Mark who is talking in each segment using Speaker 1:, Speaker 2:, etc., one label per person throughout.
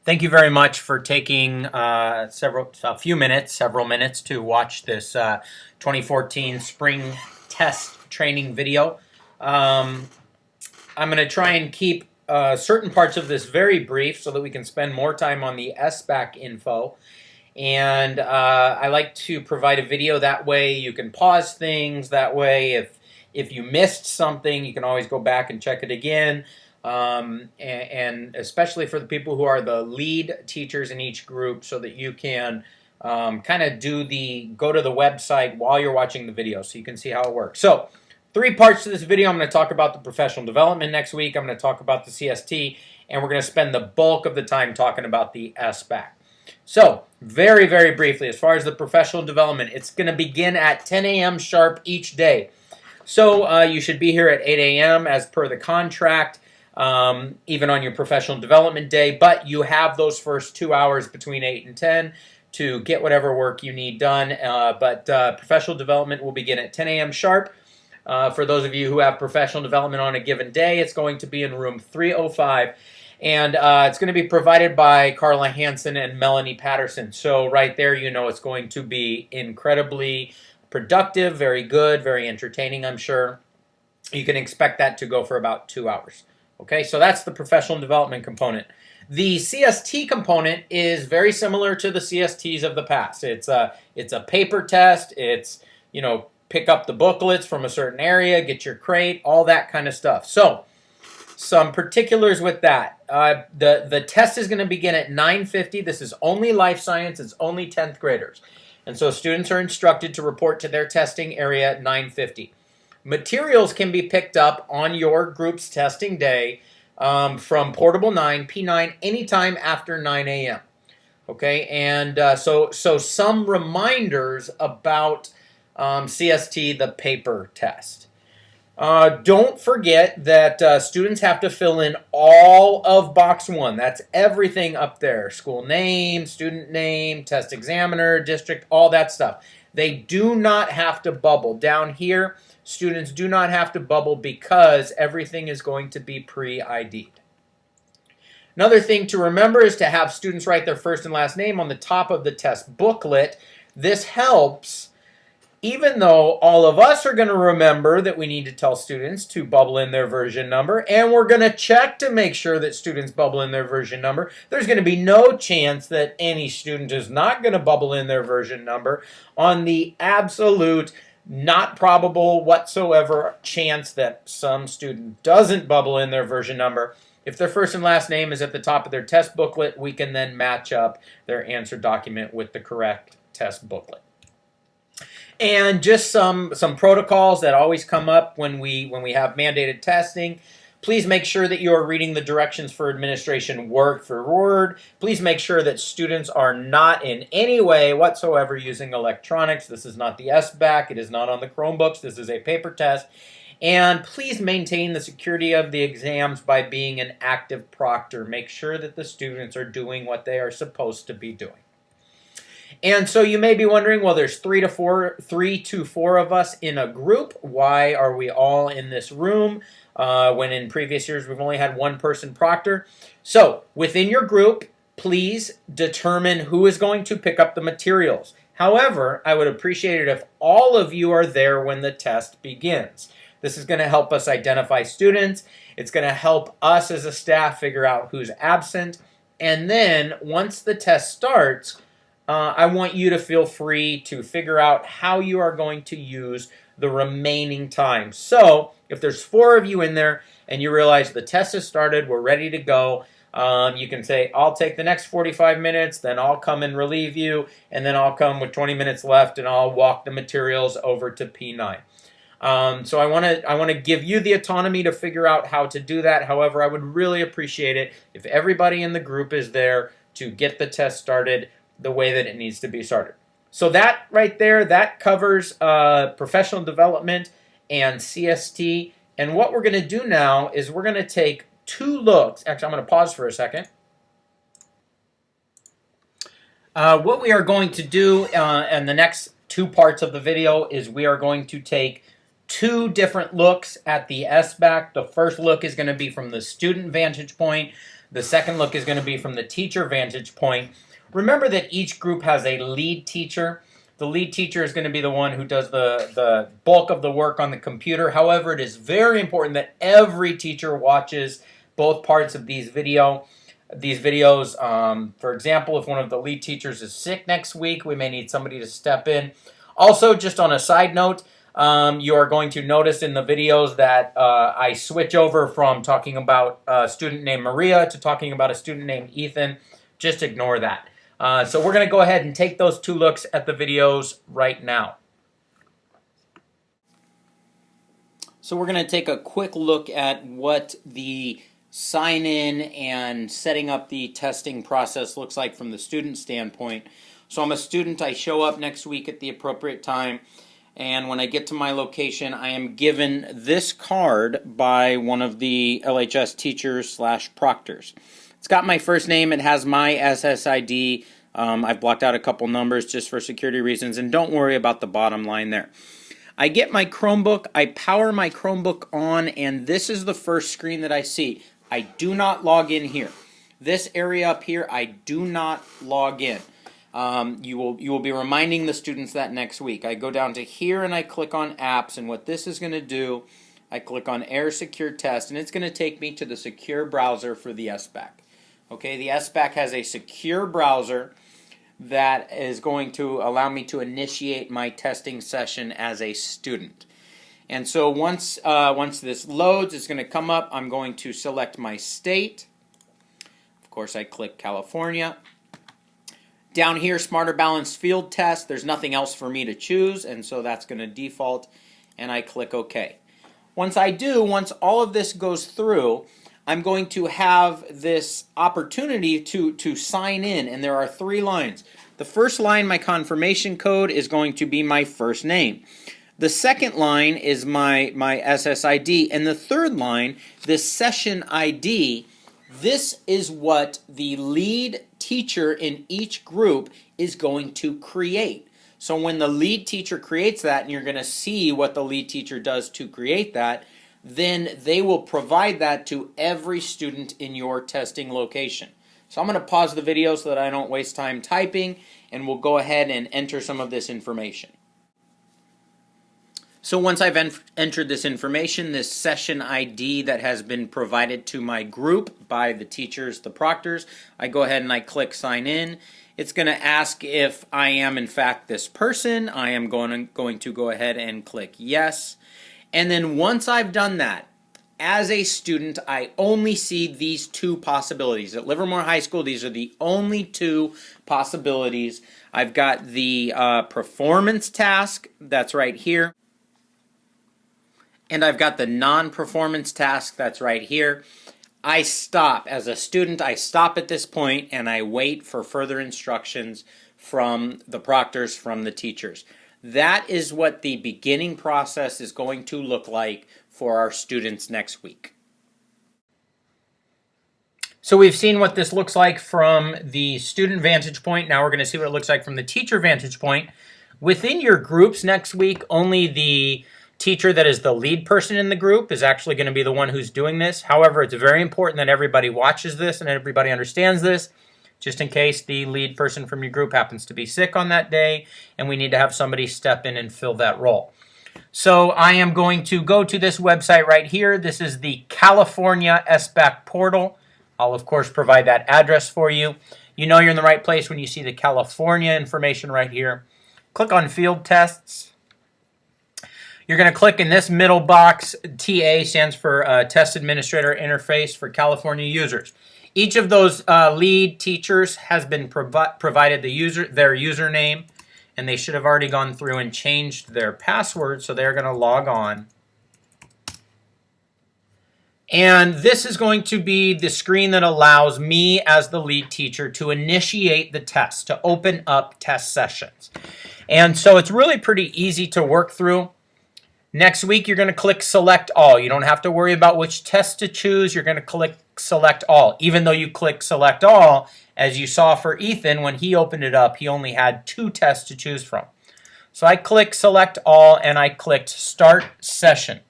Speaker 1: Thank you very much for taking several minutes to watch this 2014 spring test training video. I'm going to try and keep certain parts of this very brief so that we can spend more time on the SBAC info. And I like to provide a video that way you can pause things. That way, if you missed something, you can always go back and check it again. And especially for the people who are the lead teachers in each group, so that you can kind of go to the website while you're watching the video so you can see how it works. So 3 parts to this video. I'm going to talk about the professional development next week. I'm going to talk about the CST, and we're going to spend the bulk of the time talking about the SBAC. So very, very briefly, as far as the professional development, it's going to begin at 10 a.m. sharp each day. So you should be here at 8 a.m. as per the contract. Even on your professional development day, but you have those first 2 hours between 8 and 10 to get whatever work you need done. But professional development will begin at 10 a.m. sharp. For those of you who have professional development on a given day, it's going to be in room 305. And it's going to be provided by Carla Hansen and Melanie Patterson. So right there, you know it's going to be incredibly productive, very good, very entertaining, I'm sure. You can expect that to go for about 2 hours. Okay, so that's the professional development component. The CST component is very similar to the CSTs of the past. It's a paper test. It's, pick up the booklets from a certain area, get your crate, all that kind of stuff. So some particulars with that. The test is going to begin at 9:50. This is only life science. It's only 10th graders. And so students are instructed to report to their testing area at 9:50. Materials can be picked up on your group's testing day from Portable 9, P9, anytime after 9 a.m. Okay, and so some reminders about CST, the paper test. Don't forget that students have to fill in all of box 1. That's everything up there. School name, student name, test examiner, district, all that stuff. They do not have to bubble. Down here, students do not have to bubble because everything is going to be pre-ID'd. Another thing to remember is to have students write their first and last name on the top of the test booklet. This helps, even though all of us are going to remember that we need to tell students to bubble in their version number, and we're going to check to make sure that students bubble in their version number. There's going to be no chance that any student is not going to bubble in their version number. On the absolute not probable whatsoever chance that some student doesn't bubble in their version number, if their first and last name is at the top of their test booklet, we can then match up their answer document with the correct test booklet. And just some protocols that always come up when we have mandated testing. Please make sure that you are reading the directions for administration word for word. Please make sure that students are not in any way whatsoever using electronics. This is not the SBAC. It is not on the Chromebooks. This is a paper test. And please maintain the security of the exams by being an active proctor. Make sure that the students are doing what they are supposed to be doing. And so you may be wondering, well, there's 3 to 4 of us in a group. Why are we all in this room when in previous years we've only had 1 person proctor? So within your group, please determine who is going to pick up the materials. However, I would appreciate it if all of you are there when the test begins. This is going to help us identify students. It's going to help us as a staff figure out who's absent. And then once the test starts, I want you to feel free to figure out how you are going to use the remaining time. So if there's 4 of you in there and you realize the test has started, we're ready to go, you can say, I'll take the next 45 minutes, then I'll come and relieve you, and then I'll come with 20 minutes left and I'll walk the materials over to P9. So I want to give you the autonomy to figure out how to do that. However, I would really appreciate it if everybody in the group is there to get the test started the way that it needs to be started. So that right there, that covers professional development and CST. And what we're going to do now is we're going to take 2 looks. Actually, I'm going to pause for a second. What we are going to do in the next 2 parts of the video is we are going to take two different looks at the SBAC. The first look is going to be from the student vantage point. The second look is going to be from the teacher vantage point. Remember that each group has a lead teacher. The lead teacher is going to be the one who does the bulk of the work on the computer. However, it is very important that every teacher watches both parts of these videos. For example, if one of the lead teachers is sick next week, we may need somebody to step in. Also, just on a side note, you are going to notice in the videos that I switch over from talking about a student named Maria to talking about a student named Ethan. Just ignore that. So we're going to go ahead and take those two looks at the videos right now. So we're going to take a quick look at what the sign-in and setting up the testing process looks like from the student standpoint. So I'm a student. I show up next week at the appropriate time, and when I get to my location, I am given this card by one of the LHS teachers / proctors. It's got my first name. It has my SSID. I've blocked out a couple numbers just for security reasons, and don't worry about the bottom line there. I get my Chromebook. I power my Chromebook on, and this is the first screen that I see. I do not log in here. This area up here, I do not log in. You will be reminding the students that next week. I go down to here and I click on apps, and what this is going to do, I click on Air Secure Test, and it's going to take me to the secure browser for the SBAC. Okay, the SBAC has a secure browser that is going to allow me to initiate my testing session as a student. And so once this loads, it's going to come up. I'm going to select my state. Of course, I click California. Down here, Smarter Balanced Field Test. There's nothing else for me to choose, and so that's going to default, and I click OK. Once all of this goes through, I'm going to have this opportunity to sign in, and there are 3 lines. The first line, my confirmation code, is going to be my first name. The second line is my SSID, and the third line, this session ID, this is what the lead teacher in each group is going to create. So when the lead teacher creates that, and you're going to see what the lead teacher does to create that, then they will provide that to every student in your testing location. So I'm going to pause the video so that I don't waste time typing, and we'll go ahead and enter some of this information. So once I've entered this information, this session ID that has been provided to my group by the teachers, the proctors, I go ahead and I click sign in. It's going to ask if I am in fact this person. I am going to go ahead and click yes. And then once I've done that, as a student, I only see these 2 possibilities. At Livermore High School, these are the only 2 possibilities. I've got the performance task, that's right here. And I've got the non-performance task, that's right here. I stop. As a student, I stop at this point and I wait for further instructions from the proctors, from the teachers. That is what the beginning process is going to look like for our students next week. So we've seen what this looks like from the student vantage point. Now we're going to see what it looks like from the teacher vantage point. Within your groups next week, only the teacher that is the lead person in the group is actually going to be the one who's doing this. However, it's very important that everybody watches this and everybody understands this, just in case the lead person from your group happens to be sick on that day and we need to have somebody step in and fill that role. So I am going to go to this website right here. This is the California SBAC portal. I'll, of course, provide that address for you. You know you're in the right place when you see the California information right here. Click on Field Tests. You're going to click in this middle box. TA stands for Test Administrator Interface for California users. Each of those lead teachers has been provided their username, and they should have already gone through and changed their password, so they're going to log on. And this is going to be the screen that allows me as the lead teacher to initiate the test, to open up test sessions. And so it's really pretty easy to work through. Next week, you're going to click Select All. You don't have to worry about which test to choose. You're going to click Select All. Even though you click Select All, as you saw for Ethan, when he opened it up, he only had 2 tests to choose from. So I click select all and I clicked start session.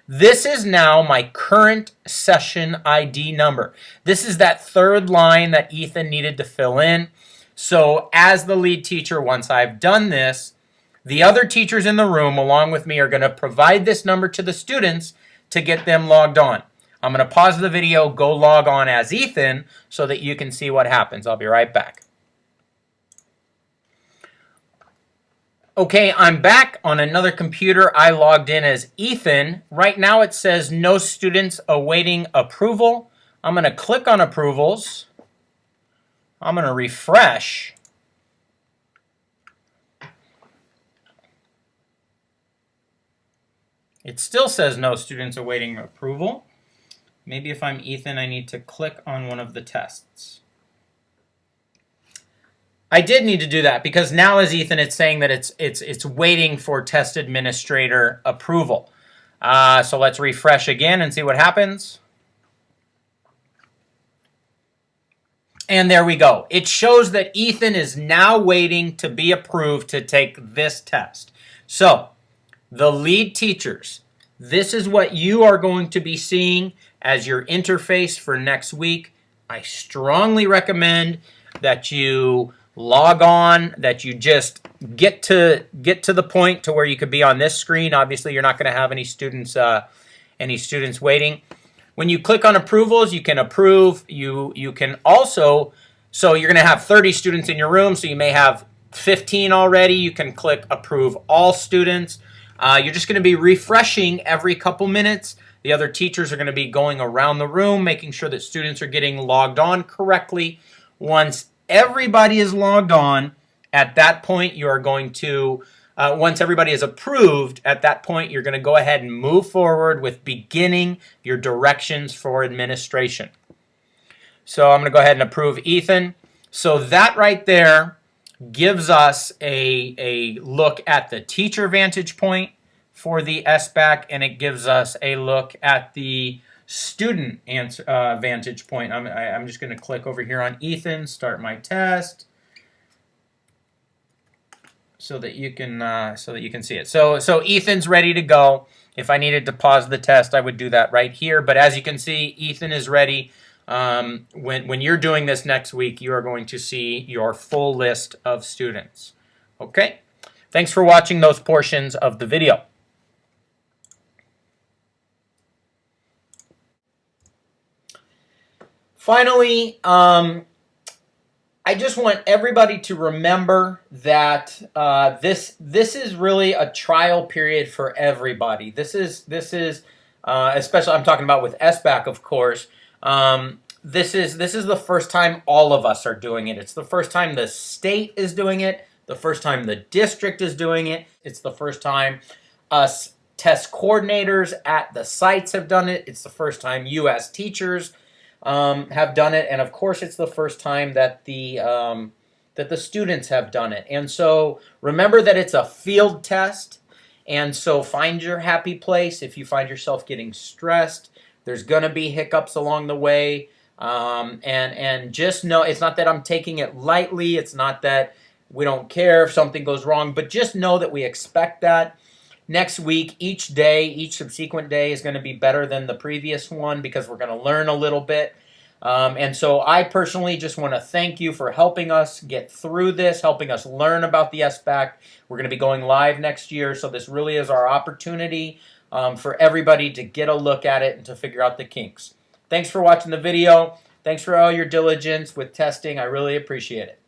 Speaker 1: This is now my current session ID number. This is that third line that Ethan needed to fill in. So as the lead teacher, once I've done this, the other teachers in the room along with me are going to provide this number to the students to get them logged on. I'm going to pause the video, go log on as Ethan so that you can see what happens. I'll be right back. Okay, I'm back on another computer. I logged in as Ethan. Right now it says no students awaiting approval. I'm going to click on approvals. I'm going to refresh. It still says no students awaiting approval. Maybe if I'm Ethan, I need to click on one of the tests. I did need to do that because now as Ethan, it's saying that it's waiting for test administrator approval. So let's refresh again and see what happens. And there we go. It shows that Ethan is now waiting to be approved to take this test. So the lead teachers, this is what you are going to be seeing as your interface for next week. I strongly recommend that you log on, that you just get to the point to where you could be on this screen. Obviously, you're not going to have any students waiting. When you click on approvals, you can approve. You can also, so you're going to have 30 students in your room, so you may have 15 already. You can click approve all students. You're just going to be refreshing every couple minutes. The other teachers are going to be going around the room, making sure that students are getting logged on correctly. Once everybody is logged on, at that point you are going to, once everybody is approved, at that point you're going to go ahead and move forward with beginning your directions for administration. So I'm going to go ahead and approve Ethan. So that right there gives us a look at the teacher vantage point for the SBAC, and it gives us a look at the student vantage point. I'm just going to click over here on Ethan, start my test, so that you can see it. So Ethan's ready to go. If I needed to pause the test, I would do that right here. But as you can see, Ethan is ready. When you're doing this next week, you are going to see your full list of students. Okay? Thanks for watching those portions of the video. Finally, I just want everybody to remember that this is really a trial period for everybody. This is especially, I'm talking about with SBAC, of course. This is the first time all of us are doing it. It's the first time the state is doing it. The first time the district is doing it. It's the first time us test coordinators at the sites have done it. It's the first time you as teachers have done it, and of course it's the first time that the students have done it. And so remember that it's a field test, and so find your happy place. If you find yourself getting stressed, there's gonna be hiccups along the way, and just know it's not that I'm taking it lightly. It's not that we don't care if something goes wrong, but just know that we expect that. Next week, each day, each subsequent day is going to be better than the previous one because we're going to learn a little bit. And so I personally just want to thank you for helping us get through this, helping us learn about the SBAC. We're going to be going live next year, so this really is our opportunity for everybody to get a look at it and to figure out the kinks. Thanks for watching the video. Thanks for all your diligence with testing. I really appreciate it.